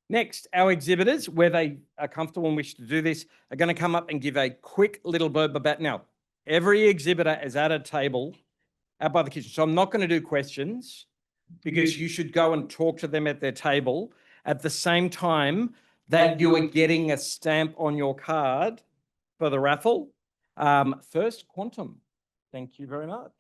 Next, our exhibitors, where they are comfortable and wish to do this, are going to come up and give a quick little blurb about now. Every exhibitor is at a table out by the kitchen. So I'm not going to do questions because you should go and talk to them at their table at the same time that you are getting a stamp on your card for the raffle. First, Quantum. Thank you very much.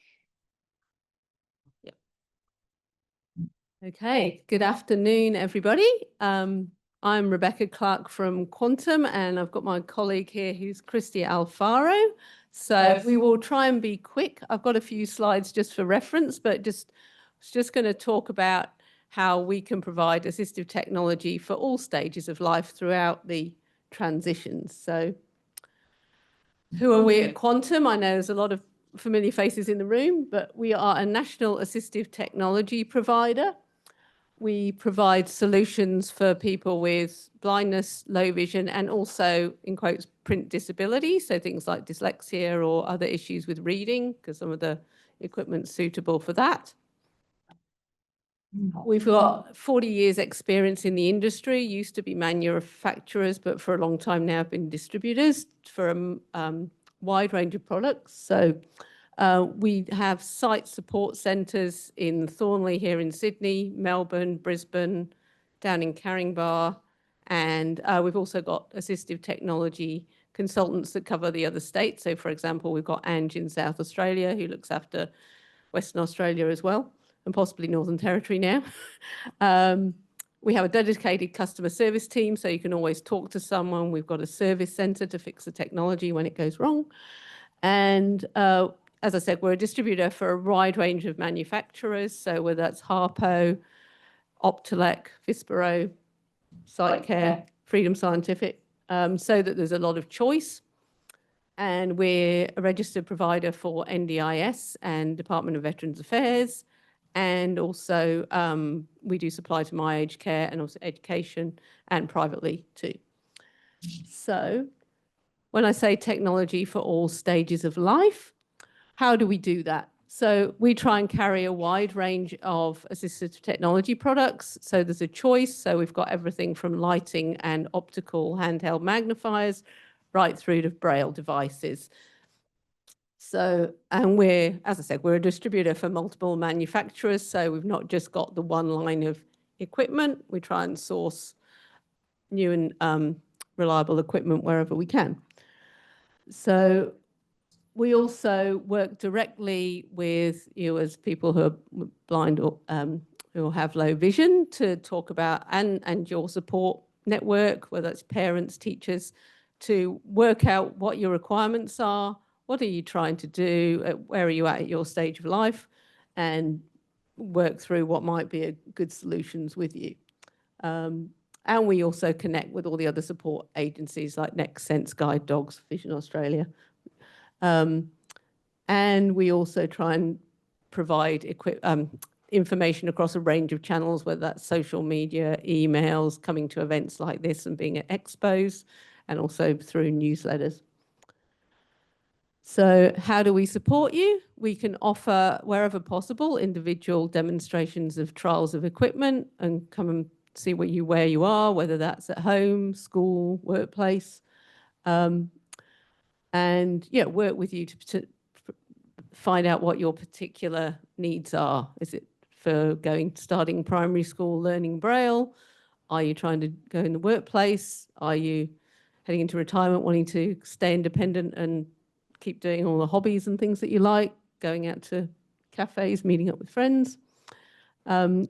Okay, good afternoon, everybody. I'm Rebecca Clark from Quantum, and I've got my colleague here who's Christy Alfaro. So we will try and be quick. I've got a few slides just for reference, but just going to talk about how we can provide assistive technology for all stages of life throughout the transitions. So who are we at Quantum? I know there's a lot of familiar faces in the room, but we are a national assistive technology provider. We provide solutions for people with blindness, low vision, and also, in quotes, print disability. So things like dyslexia or other issues with reading, because some of the equipment's suitable for that. We've got 40 years experience in the industry, used to be manufacturers, but for a long time now have been distributors for a wide range of products. So we have site support centres in Thornley here in Sydney, Melbourne, Brisbane, down in Caringbah, and we've also got assistive technology consultants that cover the other states. So, for example, we've got Ange in South Australia who looks after Western Australia as well, and possibly Northern Territory now. We have a dedicated customer service team, so you can always talk to someone. We've got a service centre to fix the technology when it goes wrong. And as I said, we're a distributor for a wide range of manufacturers. So whether that's Harpo, Optelec, Vispero, SiteCare, Freedom Scientific, so that there's a lot of choice. And we're a registered provider for NDIS and Department of Veterans Affairs. And also we do supply to My Aged Care and also education and privately too. So when I say technology for all stages of life, how do we do that? So we try and carry a wide range of assistive technology products. So there's a choice. So we've got everything from lighting and optical handheld magnifiers right through to Braille devices. So, and we're, as I said, we're a distributor for multiple manufacturers. So we've not just got the one line of equipment. We try and source new and reliable equipment wherever we can. So we also work directly with you as people who are blind or who have low vision to talk about and your support network, whether it's parents, teachers, to work out what your requirements are, what are you trying to do, where are you at your stage of life, and work through what might be a good solutions with you. And we also connect with all the other support agencies like NextSense, Guide Dogs, Vision Australia. And we also try and provide information across a range of channels, whether that's social media, emails, coming to events like this and being at expos, and also through newsletters. So how do we support you? We can offer, wherever possible, individual demonstrations of trials of equipment and come and see where you are, whether that's at home, school, workplace. And yeah, work with you to find out what your particular needs are. Is it for starting primary school, learning Braille? Are you trying to go in the workplace? Are you heading into retirement, wanting to stay independent and keep doing all the hobbies and things that you like, going out to cafes, meeting up with friends? And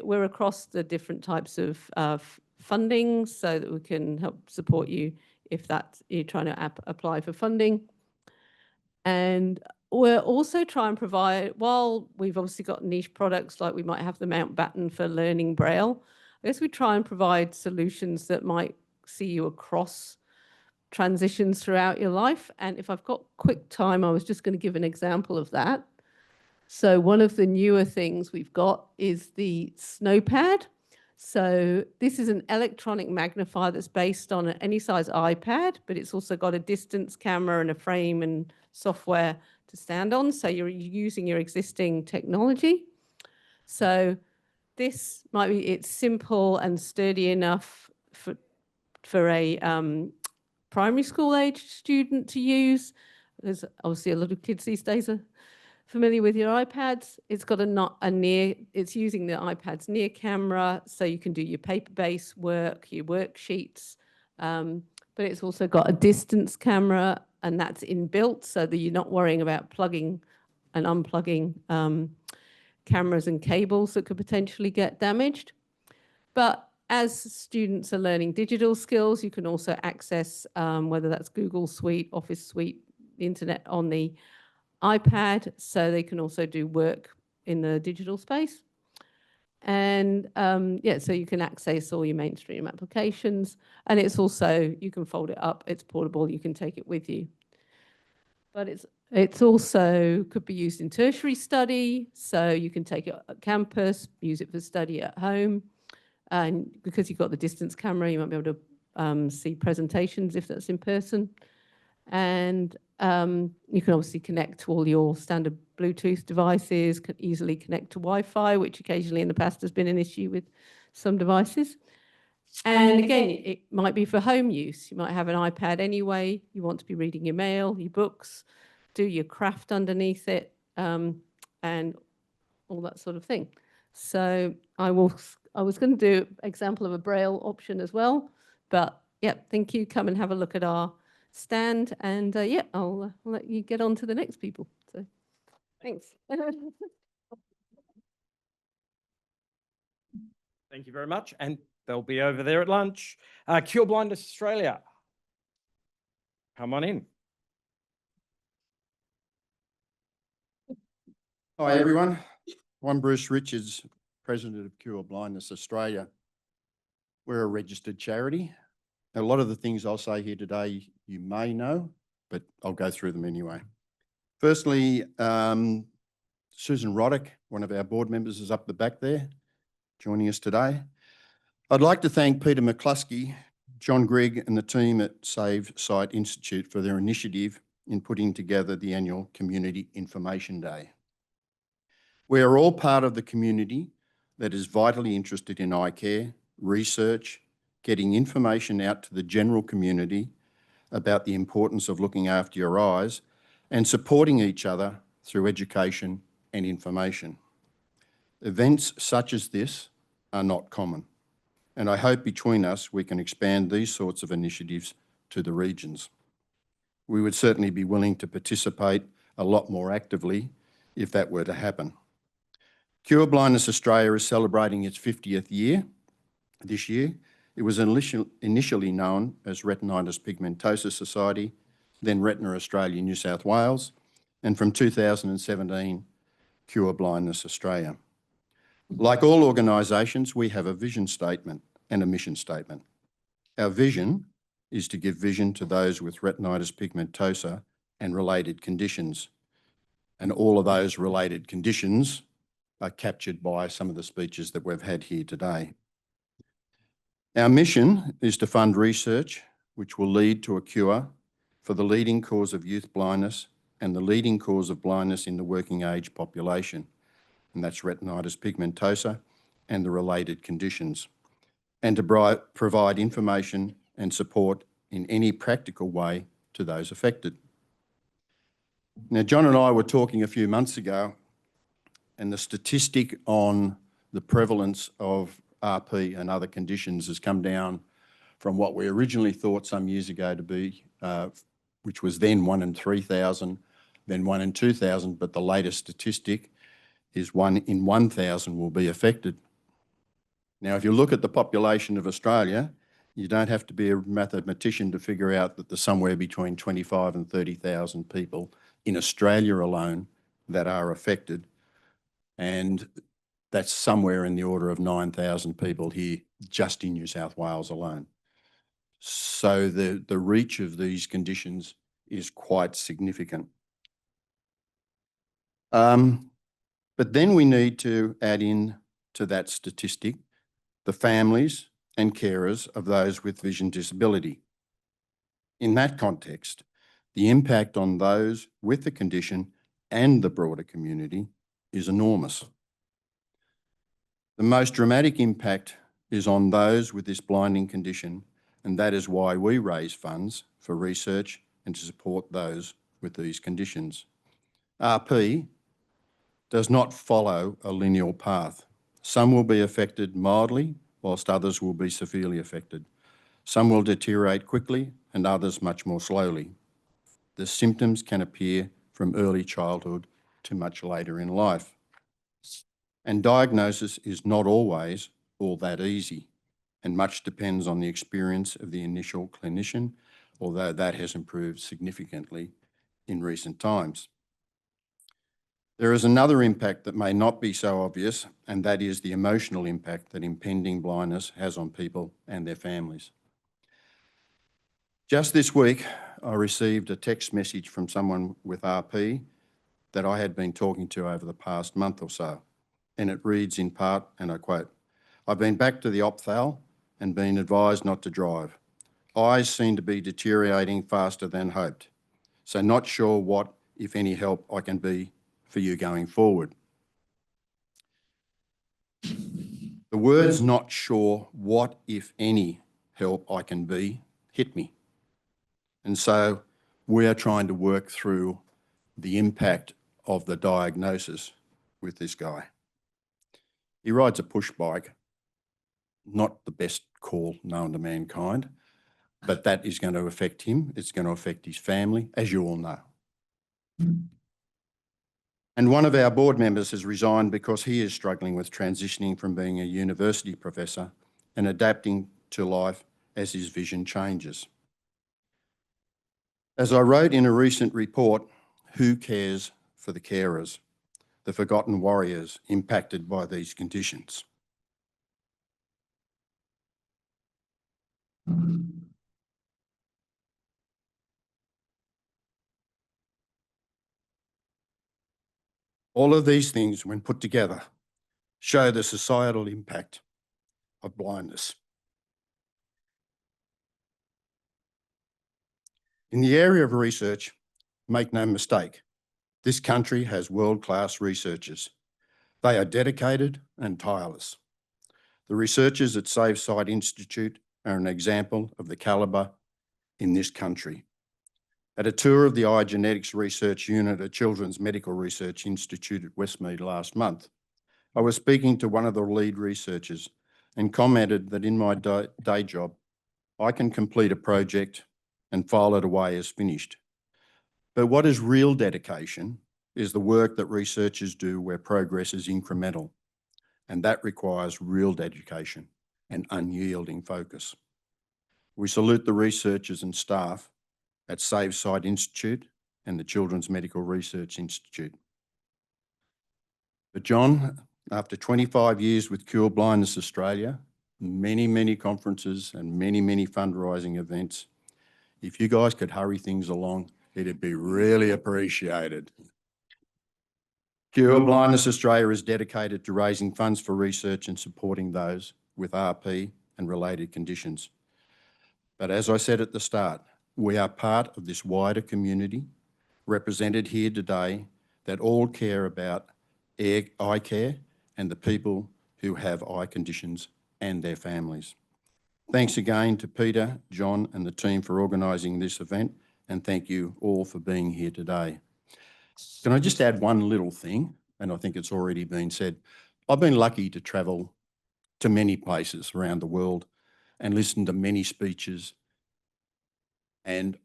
we're across the different types of funding so that we can help support you if you're trying to apply for funding. And we're also trying to provide, while we've obviously got niche products like we might have the Mountbatten for learning Braille, I guess we try and provide solutions that might see you across transitions throughout your life. And if I've got quick time, I was just going to give an example of that. So one of the newer things we've got is the Snowpad. So this is an electronic magnifier that's based on any size iPad, but it's also got a distance camera and a frame and software to stand on. So you're using your existing technology. So this might be, it's simple and sturdy enough for a primary school age student to use. There's obviously a lot of kids these days are familiar with your iPads. It's got it's using the iPad's near camera, so you can do your paper-based work, your worksheets, but it's also got a distance camera, and that's inbuilt so that you're not worrying about plugging and unplugging cameras and cables that could potentially get damaged. But as students are learning digital skills, you can also access whether that's Google Suite, Office Suite, the internet on the iPad, so they can also do work in the digital space. And yeah, so you can access all your mainstream applications, and it's also, you can fold it up, it's portable, you can take it with you. But it's also could be used in tertiary study, so you can take it at campus, use it for study at home. And because you've got the distance camera, you might be able to see presentations if that's in person. And you can obviously connect to all your standard Bluetooth devices, can easily connect to Wi-Fi, which occasionally in the past has been an issue with some devices. And again, it might be for home use. You might have an iPad anyway. You want to be reading your mail, your books, do your craft underneath it, and all that sort of thing. So I was going to do an example of a Braille option as well. But yeah, thank you. Come and have a look at our stand, and yeah, I'll let you get on to the next people. So thanks. Thank you very much. And they'll be over there at lunch. Cure Blindness Australia. Come on in. Hi everyone, I'm Bruce Richards, President of Cure Blindness Australia. We're a registered charity. A lot of the things I'll say here today you may know, but I'll go through them anyway. Firstly, Susan Roddick, one of our board members, is up the back there, joining us today. I'd like to thank Peter McCluskey, John Grigg and the team at Save Sight Institute for their initiative in putting together the annual Community Information Day. We are all part of the community that is vitally interested in eye care, research, getting information out to the general community about the importance of looking after your eyes, and supporting each other through education and information. Events such as this are not common, and I hope between us we can expand these sorts of initiatives to the regions. We would certainly be willing to participate a lot more actively if that were to happen. Cure Blindness Australia is celebrating its 50th year this year. It was initially known as Retinitis Pigmentosa Society, then Retina Australia New South Wales, and from 2017, Cure Blindness Australia. Like all organisations, we have a vision statement and a mission statement. Our vision is to give vision to those with retinitis pigmentosa and related conditions. And all of those related conditions are captured by some of the speeches that we've had here today. Our mission is to fund research which will lead to a cure for the leading cause of youth blindness and the leading cause of blindness in the working age population, and that's retinitis pigmentosa and the related conditions, and to provide information and support in any practical way to those affected. Now, John and I were talking a few months ago, and the statistic on the prevalence of RP and other conditions has come down from what we originally thought some years ago to be, which was then 1 in 3,000, then 1 in 2,000, but the latest statistic is 1 in 1,000 will be affected. Now, if you look at the population of Australia, you don't have to be a mathematician to figure out that there's somewhere between 25 and 30,000 people in Australia alone that are affected. And that's somewhere in the order of 9,000 people here just in New South Wales alone. So the reach of these conditions is quite significant. But then we need to add in to that statistic the families and carers of those with vision disability. In that context, the impact on those with the condition and the broader community is enormous. The most dramatic impact is on those with this blinding condition, and that is why we raise funds for research and to support those with these conditions. RP does not follow a linear path. Some will be affected mildly, whilst others will be severely affected. Some will deteriorate quickly and others much more slowly. The symptoms can appear from early childhood to much later in life. And diagnosis is not always all that easy, and much depends on the experience of the initial clinician, although that has improved significantly in recent times. There is another impact that may not be so obvious, and that is the emotional impact that impending blindness has on people and their families. Just this week, I received a text message from someone with RP that I had been talking to over the past month or so, and it reads in part, and I quote, "I've been back to the opthal and been advised not to drive. Eyes seem to be deteriorating faster than hoped, so not sure what, if any, help I can be for you going forward." The words "not sure what, if any, help I can be" hit me. And so we are trying to work through the impact of the diagnosis with this guy. He rides a push bike, not the best call known to mankind, but that is going to affect him. It's going to affect his family, as you all know. And one of our board members has resigned because he is struggling with transitioning from being a university professor and adapting to life as his vision changes. As I wrote in a recent report, who cares for the carers, the forgotten warriors impacted by these conditions? All of these things, when put together, show the societal impact of blindness. In the area of research, make no mistake, this country has world-class researchers. They are dedicated and tireless. The researchers at SeeWay Institute are an example of the calibre in this country. At a tour of the Eye Genetics Research Unit at Children's Medical Research Institute at Westmead last month, I was speaking to one of the lead researchers and commented that in my day job, I can complete a project and file it away as finished. But what is real dedication is the work that researchers do where progress is incremental, and that requires real dedication and unyielding focus. We salute the researchers and staff at SeeWay Institute and the Children's Medical Research Institute. But John, after 25 years with Cure Blindness Australia, many conferences and many fundraising events, if you guys could hurry things along, it'd be really appreciated. Cure Blindness Australia is dedicated to raising funds for research and supporting those with RP and related conditions. But as I said at the start, we are part of this wider community represented here today that all care about eye care and the people who have eye conditions and their families. Thanks again to Peter, John and the team for organising this event, and thank you all for being here today. Can I just add one little thing? And I think it's already been said. I've been lucky to travel to many places around the world and listen to many speeches. And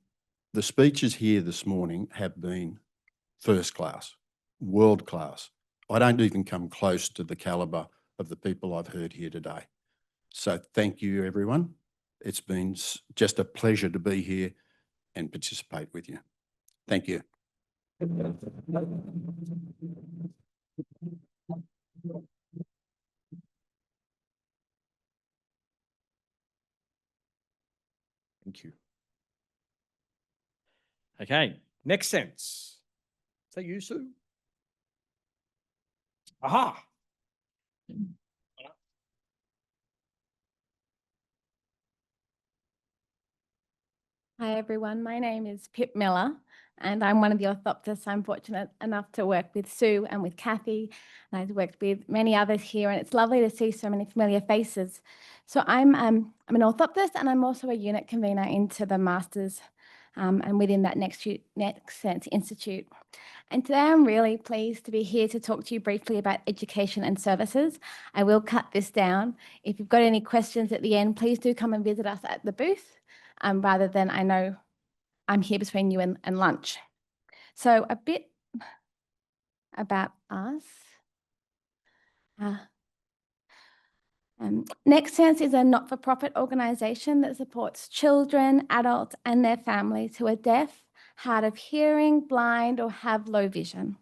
the speeches here this morning have been first class, world class. I don't even come close to the calibre of the people I've heard here today. So thank you, everyone. It's been just a pleasure to be here and participate with you. Thank you. Thank you. Okay, NextSense. Is that you, Sue? Aha. Hi everyone, my name is Pip Miller and I'm one of the orthoptists. I'm fortunate enough to work with Sue and with Kathy, and I've worked with many others here, and it's lovely to see so many familiar faces. So I'm an orthoptist, and I'm also a unit convener into the Masters and within that NextSense Institute. And today I'm really pleased to be here to talk to you briefly about education and services. I will cut this down. If you've got any questions at the end, please do come and visit us at the booth, rather than I know I'm here between you and lunch. So a bit about us. NextSense is a not-for-profit organisation that supports children, adults and their families who are deaf, hard of hearing, blind or have low vision.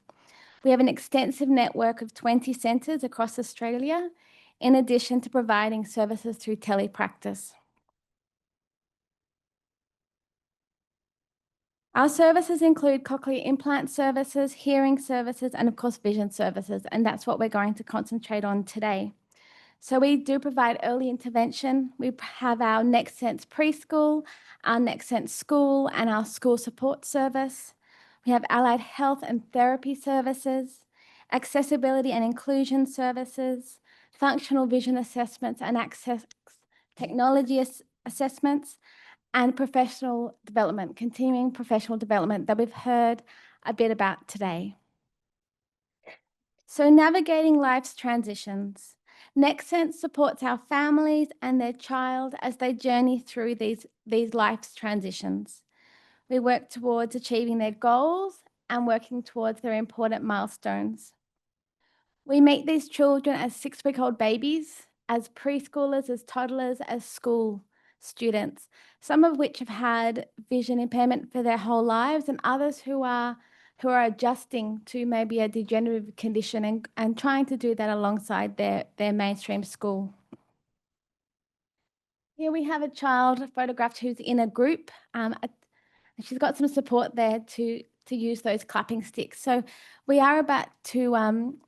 We have an extensive network of 20 centres across Australia, in addition to providing services through telepractice. Our services include cochlear implant services, hearing services, and of course vision services, and that's what we're going to concentrate on today. So we do provide early intervention. We have our NextSense preschool, our NextSense school, and our school support service. We have allied health and therapy services, accessibility and inclusion services, functional vision assessments and access technology assessments, and professional development, continuing professional development that we've heard a bit about today. So navigating life's transitions. NextSense supports our families and their child as they journey through these life's transitions. We work towards achieving their goals and working towards their important milestones. We meet these children as 6-week-old babies, as preschoolers, as toddlers, as school students, some of which have had vision impairment for their whole lives, and others who are adjusting to maybe a degenerative condition and trying to do that alongside their mainstream school. Here we have a child photographed who's in a group. She's got some support there to use those clapping sticks. So we are about to,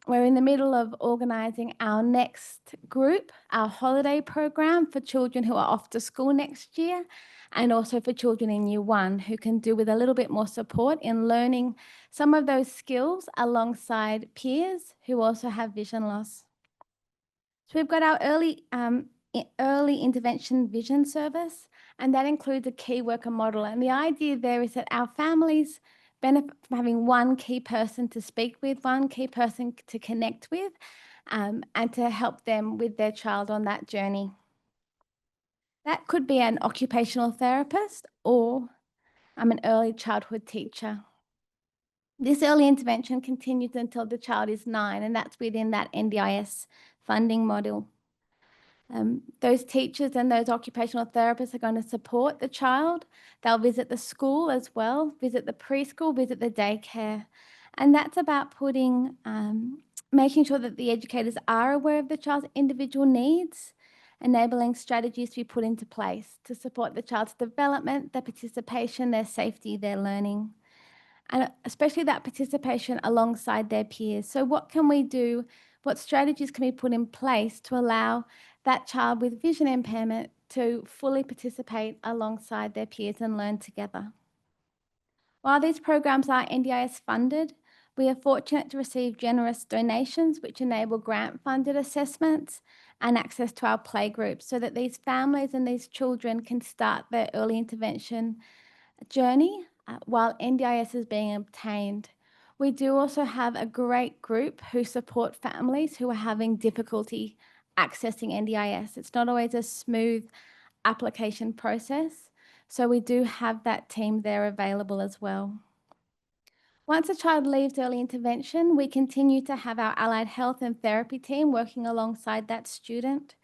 we're in the middle of organising our next group, our holiday program for children who are off to school next year, and also for children in year 1 who can do with a little bit more support in learning some of those skills alongside peers who also have vision loss. So we've got our early intervention vision service, and that includes a key worker model. And the idea there is that our families benefit from having one key person to speak with, one key person to connect with, and to help them with their child on that journey. That could be an occupational therapist or an early childhood teacher. This early intervention continues until the child is 9, and that's within that NDIS funding model. Those teachers and those occupational therapists are going to support the child. They'll visit the school as well, visit the preschool, visit the daycare. And that's about making sure that the educators are aware of the child's individual needs, enabling strategies to be put into place to support the child's development, their participation, their safety, their learning, and especially that participation alongside their peers. So what can we do? What strategies can we put in place to allow that child with vision impairment to fully participate alongside their peers and learn together? While these programs are NDIS funded, we are fortunate to receive generous donations which enable grant-funded assessments and access to our playgroups so that these families and these children can start their early intervention journey while NDIS is being obtained. We do also have a great group who support families who are having difficulty accessing NDIS. It's not always a smooth application process, so we do have that team there available as well. Once a child leaves early intervention, we continue to have our allied health and therapy team working alongside that student.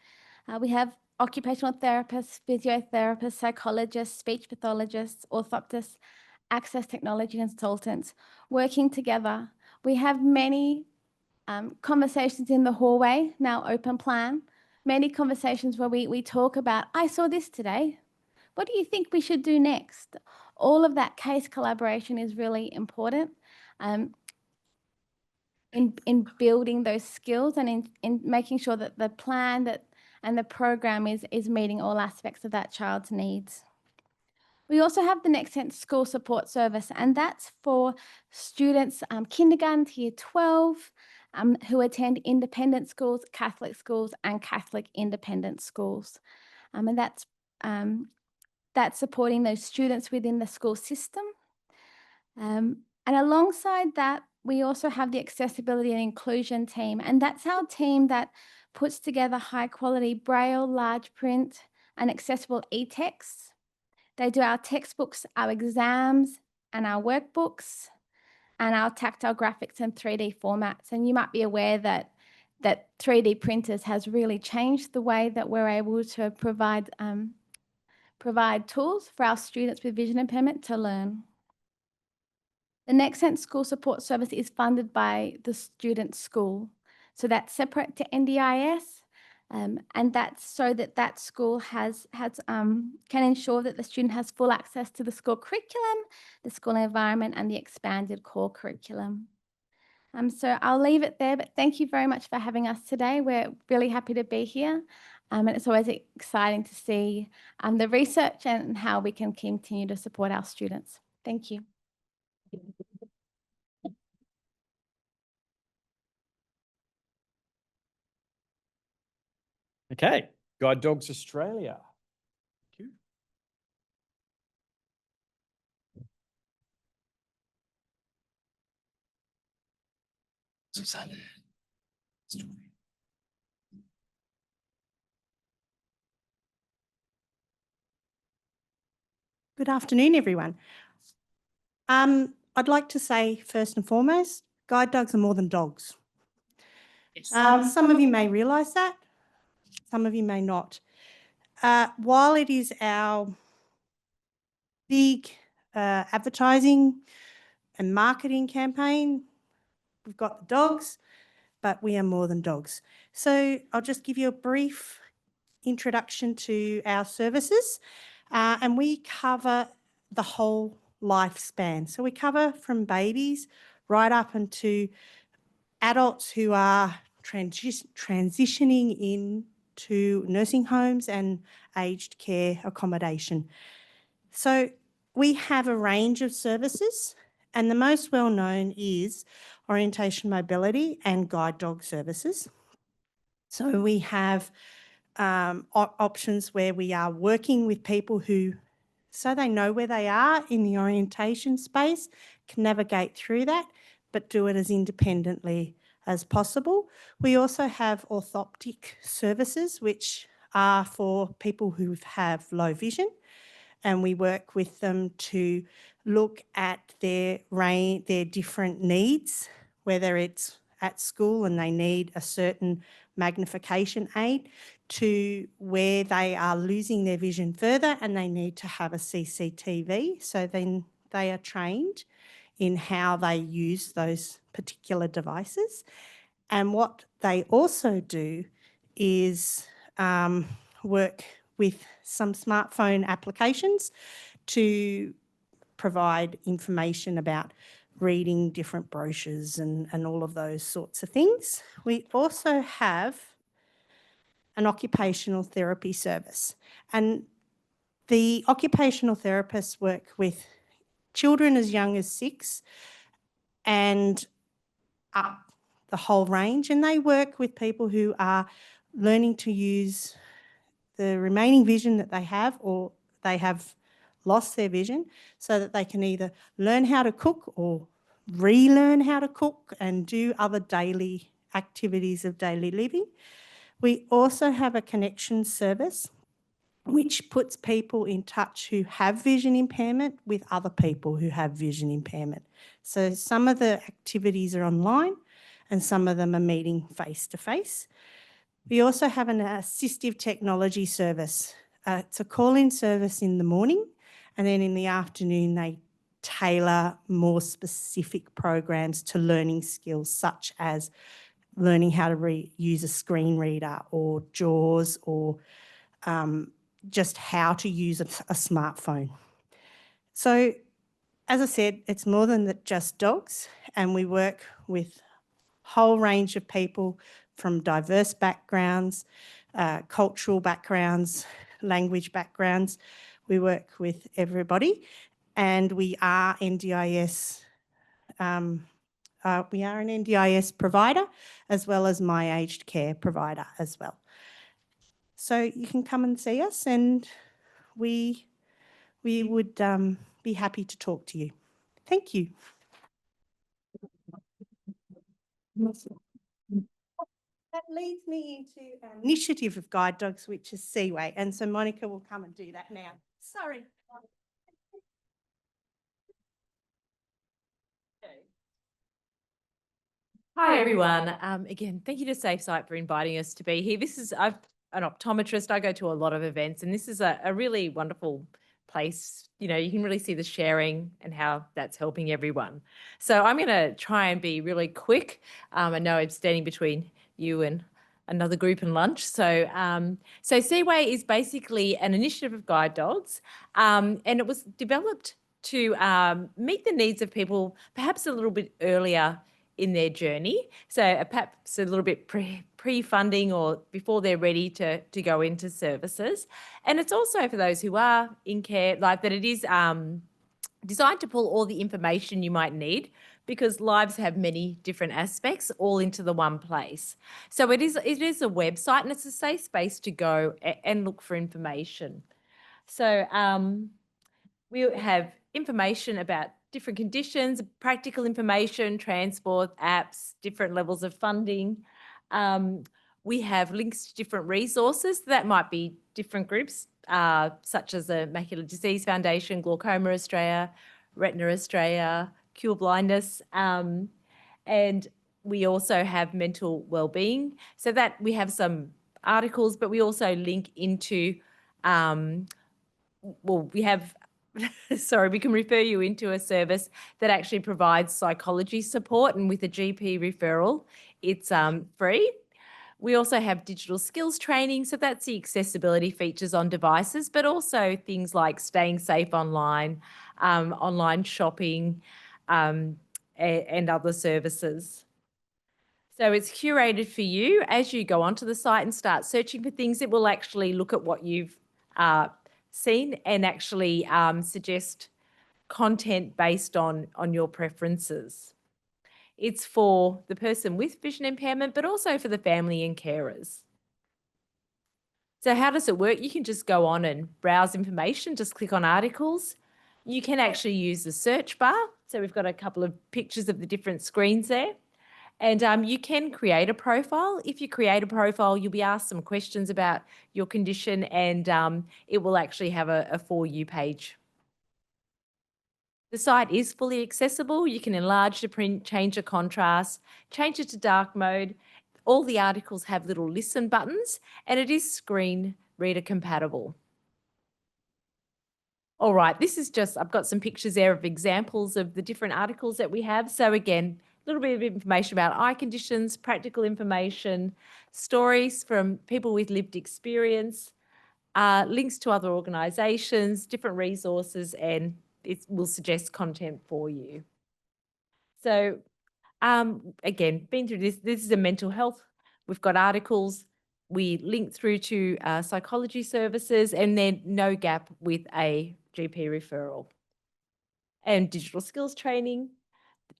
We have occupational therapists, physiotherapists, psychologists, speech pathologists, orthoptists, access technology consultants working together. We have many conversations in the hallway, now open plan, many conversations where we talk about, I saw this today. What do you think we should do next? All of that case collaboration is really important in building those skills and in making sure that the plan and the program is meeting all aspects of that child's needs. We also have the NextSense School Support Service, and that's for students kindergarten to year 12 who attend independent schools, Catholic schools, and Catholic independent schools. And that's supporting those students within the school system. And alongside that, we also have the accessibility and inclusion team, and that's our team that puts together high quality Braille, large print, and accessible e-texts. They do our textbooks, our exams, and our workbooks, and our tactile graphics and 3D formats. And you might be aware that 3D printers has really changed the way that we're able to provide tools for our students with vision impairment to learn. The NextSense School Support Service is funded by the student school. So that's separate to NDIS, and that's so that school can ensure that the student has full access to the school curriculum, the school environment, and the expanded core curriculum. So I'll leave it there, but thank you very much for having us today. We're really happy to be here, and it's always exciting to see the research and how we can continue to support our students. Thank you. Okay, Guide Dogs Australia. Thank you. Good afternoon, everyone. I'd like to say, first and foremost, guide dogs are more than dogs. Some of you may realise that, some of you may not. While it is our big advertising and marketing campaign, we've got the dogs, but we are more than dogs. So I'll just give you a brief introduction to our services, and we cover the whole lifespan. So we cover from babies right up into adults who are transitioning into nursing homes and aged care accommodation. So we have a range of services, and the most well-known is orientation mobility and guide dog services. So we have options where we are working with people who, so they know where they are in the orientation space, can navigate through that, but do it as independently as possible. We also have orthoptic services, which are for people who have low vision, and we work with them to look at their different needs, whether it's at school and they need a certain magnification aid, to where they are losing their vision further and they need to have a CCTV. So then they are trained in how they use those particular devices. And what they also do is work with some smartphone applications to provide information about reading different brochures and all of those sorts of things. We also have an occupational therapy service, and the occupational therapists work with children as young as 6 and up the whole range, and they work with people who are learning to use the remaining vision that they have, or they have lost their vision, so that they can either learn how to cook or relearn how to cook and do other daily activities of daily living. We also have a connection service which puts people in touch who have vision impairment with other people who have vision impairment. So some of the activities are online and some of them are meeting face to face. We also have an assistive technology service. It's a call-in service in the morning, and then in the afternoon they tailor more specific programs to learning skills, such as learning how to use a screen reader or JAWS, or just how to use a smartphone. So, as I said, it's more than just dogs, and we work with a whole range of people from diverse backgrounds, cultural backgrounds, language backgrounds. We work with everybody, and we are NDIS. We are an NDIS provider as well as my aged care provider as well. So you can come and see us, and we would be happy to talk to you. Thank you. That leads me into an initiative of guide dogs, which is SeeWay. And so Monica will come and do that now. Sorry. Hi everyone. Again, thank you to SafeSite for inviting us to be here. I'm an optometrist. I go to a lot of events, and this is a really wonderful place. You know, you can really see the sharing and how that's helping everyone. So I'm going to try and be really quick. I know I'm standing between you and another group and lunch. So SeeWay is basically an initiative of guide dogs, and it was developed to meet the needs of people perhaps a little bit earlier in their journey. So perhaps a little bit pre-funding or before they're ready to go into services. And it's also for those who are in care, like that it is designed to pull all the information you might need, because lives have many different aspects all into the one place. So it is a website, and it's a safe space to go and look for information. So we have information about different conditions, practical information, transport, apps, different levels of funding. We have links to different resources. That might be different groups, such as the Macular Disease Foundation, Glaucoma Australia, Retina Australia, Cure Blindness. And we also have mental wellbeing. So that we have some articles, but we also link into, we have sorry, we can refer you into a service that actually provides psychology support, and with a GP referral, it's free. We also have digital skills training, so that's the accessibility features on devices, but also things like staying safe online, online shopping, and other services. So it's curated for you. As you go onto the site and start searching for things, it will actually look at what you've seen and actually suggest content based on your preferences. It's for the person with vision impairment, but also for the family and carers. So how does it work? You can just go on and browse information, just click on articles. You can actually use the search bar. So we've got a couple of pictures of the different screens there. And you can create a profile. If you create a profile, you'll be asked some questions about your condition, and it will actually have a For You page. The site is fully accessible. You can enlarge the print, change the contrast, change it to dark mode. All the articles have little listen buttons, and it is screen reader compatible. All right, this is just, I've got some pictures there of examples of the different articles that we have. So again, a little bit of information about eye conditions, practical information, stories from people with lived experience, links to other organisations, different resources, and it will suggest content for you. So again, been through this is a mental health. We've got articles. We link through to psychology services, and then no gap with a GP referral. And digital skills training.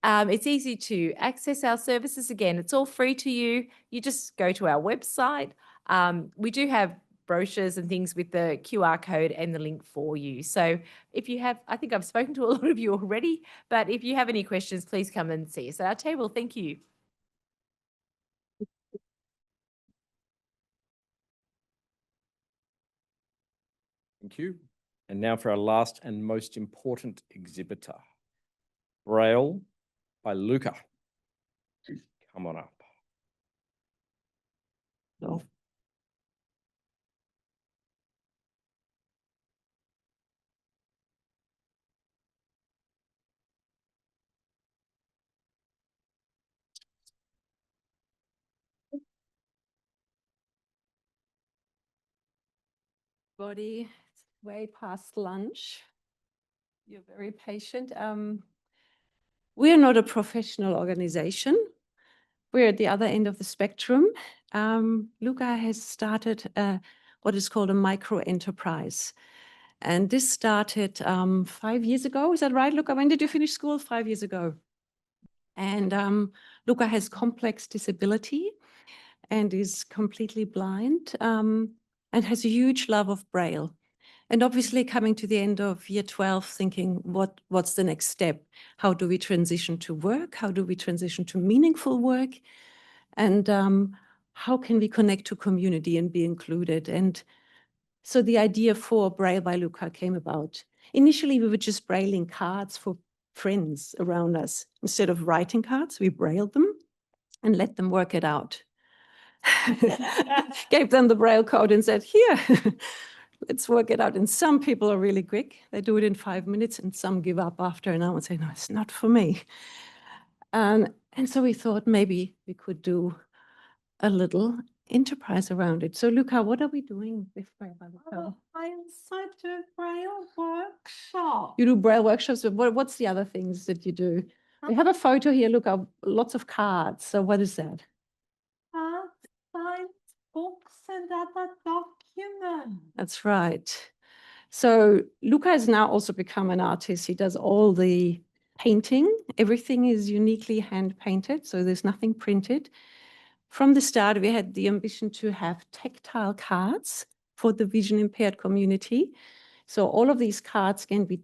It's easy to access our services. Again, it's all free to you. You just go to our website. We do have brochures and things with the QR code and the link for you. So if you have, I think I've spoken to a lot of you already, but if you have any questions, please come and see us at our table. Thank you. Thank you. And now for our last and most important exhibitor, Braille by Luca. Come on up. No. Everybody, it's way past lunch. You're very patient. We're not a professional organization. We're at the other end of the spectrum. Luca has started what is called a micro enterprise. And this started 5 years ago. Is that right, Luca? When did you finish school? 5 years ago. And Luca has complex disability and is completely blind and has a huge love of Braille. And obviously coming to the end of year 12, thinking what's the next step? How do we transition to work? How do we transition to meaningful work? And how can we connect to community and be included? And so the idea for Braille by Luca came about. Initially, we were just brailing cards for friends around us. Instead of writing cards, we brailled them and let them work it out. Gave them the Braille code and said, here, let's work it out. And some people are really quick. They do it in 5 minutes, and some give up after an hour and say, no, it's not for me. And so we thought maybe we could do a little enterprise around it. So Luca, what are we doing with Braille by Luca? I also do Braille workshop. You do Braille workshops. But what's the other things that you do? We have a photo here, Luca, lots of cards. So what is that? Signs, books, and other documents. That's right. So Luca has now also become an artist. He does all the painting. Everything is uniquely hand painted, so there's nothing printed. From the start, we had the ambition to have tactile cards for the vision impaired community. So all of these cards can be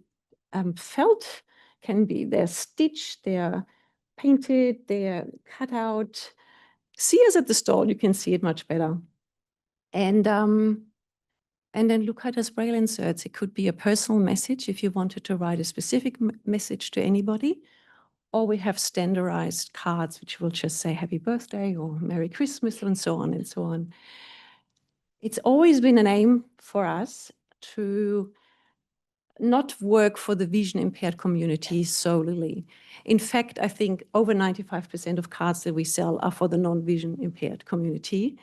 felt, they're stitched, they're painted, they're cut out. See us at the stall, you can see it much better. And then Luca does Braille inserts. It could be a personal message if you wanted to write a specific message to anybody, or we have standardized cards which will just say happy birthday or Merry Christmas and so on and so on. It's always been an aim for us to not work for the vision impaired community solely. In fact, I think over 95% of cards that we sell are for the non-vision impaired community.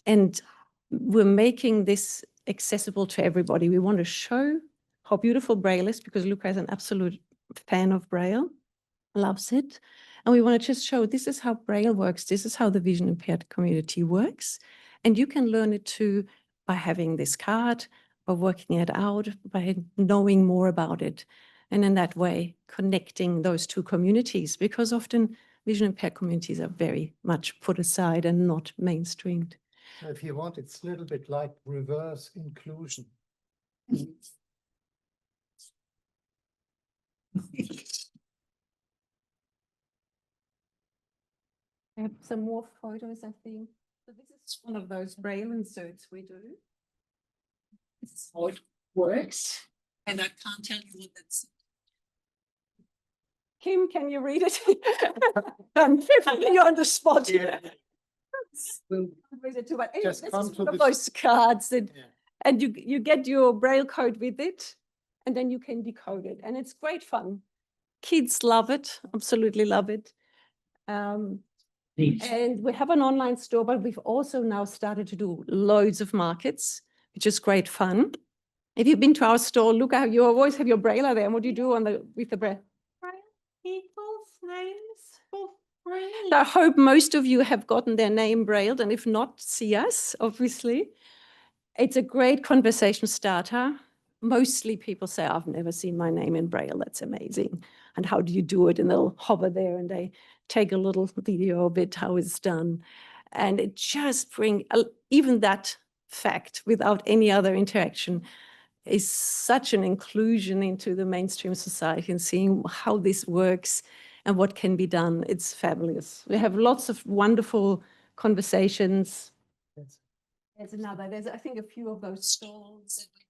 And we're making this accessible to everybody. We want to show how beautiful Braille is, because Luca is an absolute fan of Braille, loves it. And we want to just show this is how Braille works. This is how the vision impaired community works. And you can learn it too by having this card, by working it out, by knowing more about it. And in that way, connecting those two communities, because often vision impaired communities are very much put aside and not mainstreamed. So if you want, it's a little bit like reverse inclusion. I have some more photos, I think. So this is one of those Braille inserts we do. This is how it works. And I can't tell you what that's. Kim, can you read it? You're on the spot. Yeah. This is come one to of this- those cards that, Yeah. and you get your Braille code with it, and then you can decode it, and it's great fun. Kids love it, absolutely love it. And we have an online store, but we've also now started to do loads of markets, which is great fun. If you've been to our store, look how you always have your Braille there. And what do you do with the Braille? People's names for free. So I hope most of you have gotten their name brailled, and if not, see us, obviously. It's a great conversation starter. Mostly people say, I've never seen my name in Braille, that's amazing. And how do you do it? And they'll hover there and they take a little video of it, how it's done. And it just brings, even that fact without any other interaction, is such an inclusion into the mainstream society and seeing how this works and what can be done. It's fabulous. We have lots of wonderful conversations. There's another, I think a few of those stalls that we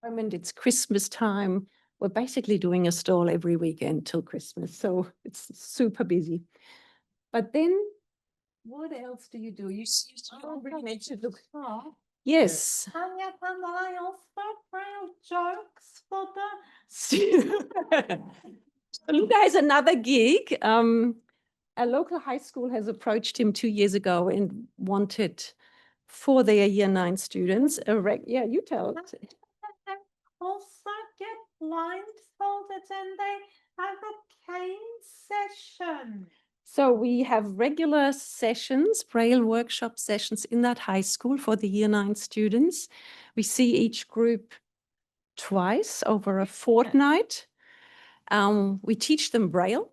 have. And it's Christmas time. We're basically doing a stall every weekend till Christmas. So it's super busy. But then what else do? You already mentioned, look. Yes. And yet, and I also Braille jokes for the Luca has another gig. A local high school has approached him 2 years ago and wanted for their year 9 students yeah, you tell it. also get blindfolded and they have a cane session. So we have regular sessions, Braille workshop sessions in that high school for the year 9 students. We see each group twice over a fortnight. We teach them Braille,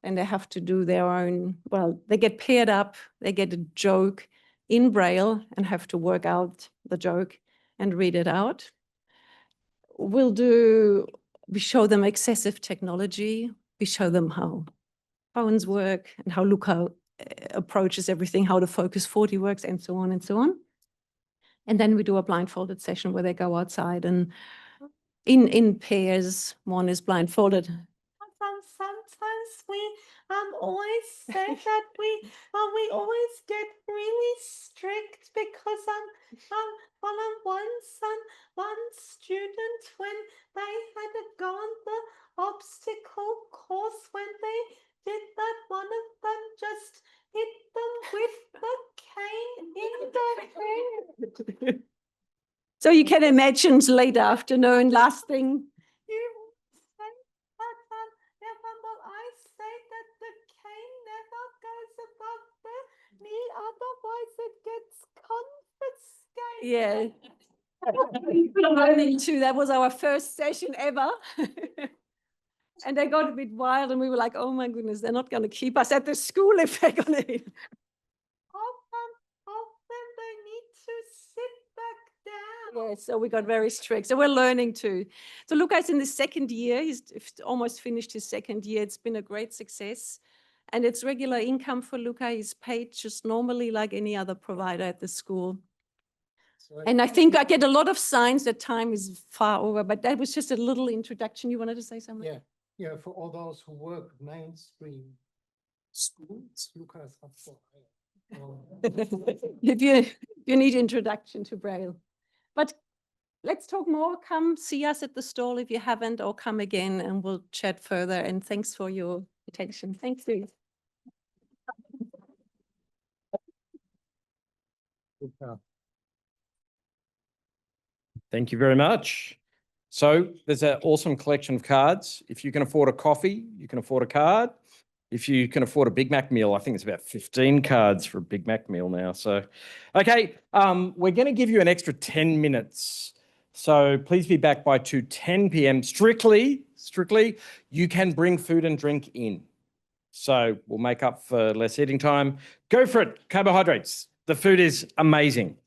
and they have to do their own, well, they get paired up, they get a joke in Braille and have to work out the joke and read it out. We show them excessive technology. We show them how phones work and how Luca approaches everything, how the Focus 40 works, and so on and so on. And then we do a blindfolded session where they go outside and in pairs, one is blindfolded. Sometimes we always say that we always get really strict because once one student, when they had to go on the obstacle course, when they did that, one of them just hit them with the cane in the head. So you can imagine it's late afternoon, last thing. You say that, well, I say that the cane never goes above the knee, otherwise it gets confiscated. Yeah. Learning too. That was our first session ever. And they got a bit wild and we were like, oh my goodness, they're not going to keep us at the school if they're going to. Often they need to sit back down. Yeah, so we got very strict. So we're learning too. So Luca's in the second year. He's almost finished his second year. It's been a great success. And it's regular income for Luca. He's paid just normally like any other provider at the school. And I think I get a lot of signs that time is far over, but that was just a little introduction. You wanted to say something? Yeah, for all those who work mainstream schools, Luca is up for hire. If you need introduction to Braille. But let's talk more. Come see us at the stall if you haven't, or come again and we'll chat further. And thanks for your attention. Thanks, you. Thank you very much. So there's an awesome collection of cards. If you can afford a coffee, you can afford a card. If you can afford a Big Mac meal, I think it's about 15 cards for a Big Mac meal now. So, okay, we're going to give you an extra 10 minutes. So please be back by 10 p.m. Strictly, you can bring food and drink in. So we'll make up for less eating time. Go for it, carbohydrates. The food is amazing.